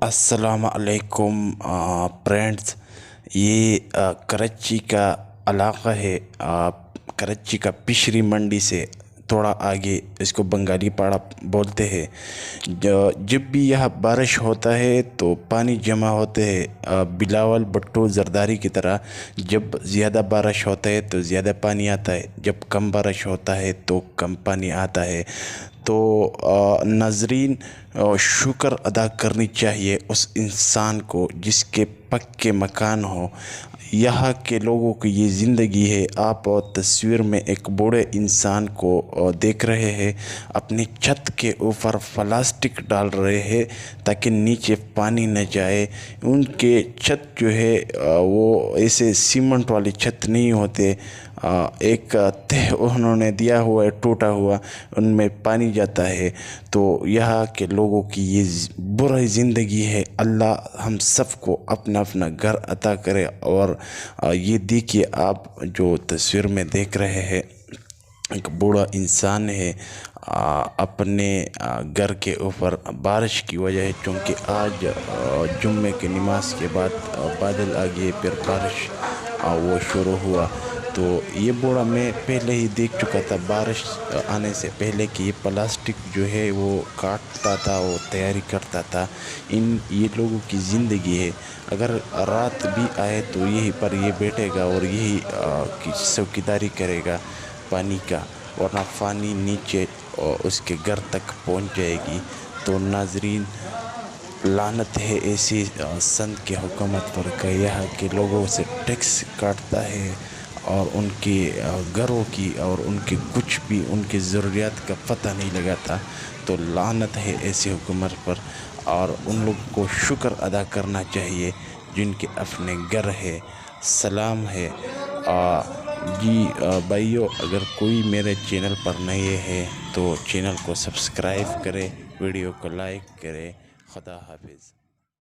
अस्सलाम वालेकुम फ्रेंड्स। ये कराची का इलाक़ा है। कराची का पिशरी मंडी से थोड़ा आगे इसको बंगाली पाड़ा बोलते हैं। जब भी यहाँ बारिश होता है तो पानी जमा होते हैं बिलावल भुट्टो ज़रदारी की तरह। जब ज़्यादा बारिश होता है तो ज़्यादा पानी आता है, जब कम बारिश होता है तो कम पानी आता है। तो नाज़रीन, शुक्र अदा करनी चाहिए उस इंसान को जिसके पक्के मकान हो। यहाँ के लोगों की ये ज़िंदगी है। आप तस्वीर में एक बूढ़े इंसान को देख रहे हैं, अपनी छत के ऊपर प्लास्टिक डाल रहे हैं ताकि नीचे पानी न जाए। उनके छत जो है वो ऐसे सीमेंट वाली छत नहीं होते, एक तह उन्होंने दिया हुआ है टूटा हुआ, उनमें पानी जाता है। तो यहाँ के लोगों की ये बुरी ज़िंदगी है। अल्लाह हम सबको अपना अपना घर अता करे। और ये देखिए, आप जो तस्वीर में देख रहे हैं, एक बूढ़ा इंसान है अपने घर के ऊपर। बारिश की वजह है क्योंकि आज जुम्मे की नमाज के बाद बादल आ गए, फिर बारिश वो शुरू हुआ। तो ये बूढ़ा मैं पहले ही देख चुका था बारिश आने से पहले कि ये प्लास्टिक जो है वो काटता था, वो तैयारी करता था। ये लोगों की ज़िंदगी है। अगर रात भी आए तो यहीं पर ये बैठेगा और यही की चौकीदारी करेगा पानी का, वरना पानी नीचे उसके घर तक पहुंच जाएगी। तो नाजरीन, लानत है ऐसी संत के हुकूमत पर कि यहाँ के लोगों से टैक्स काटता है और उनके घरों की और उनके कुछ भी उनकी ज़रूरियात का पता नहीं लगाता। तो लानत है ऐसी हुकूमत पर, और उन लोगों को शुक्र अदा करना चाहिए जिनके अपने घर है। सलाम है जी भाइयों, अगर कोई मेरे चैनल पर नए है तो चैनल को सब्सक्राइब करें, वीडियो को लाइक करें। खुदा हाफिज़।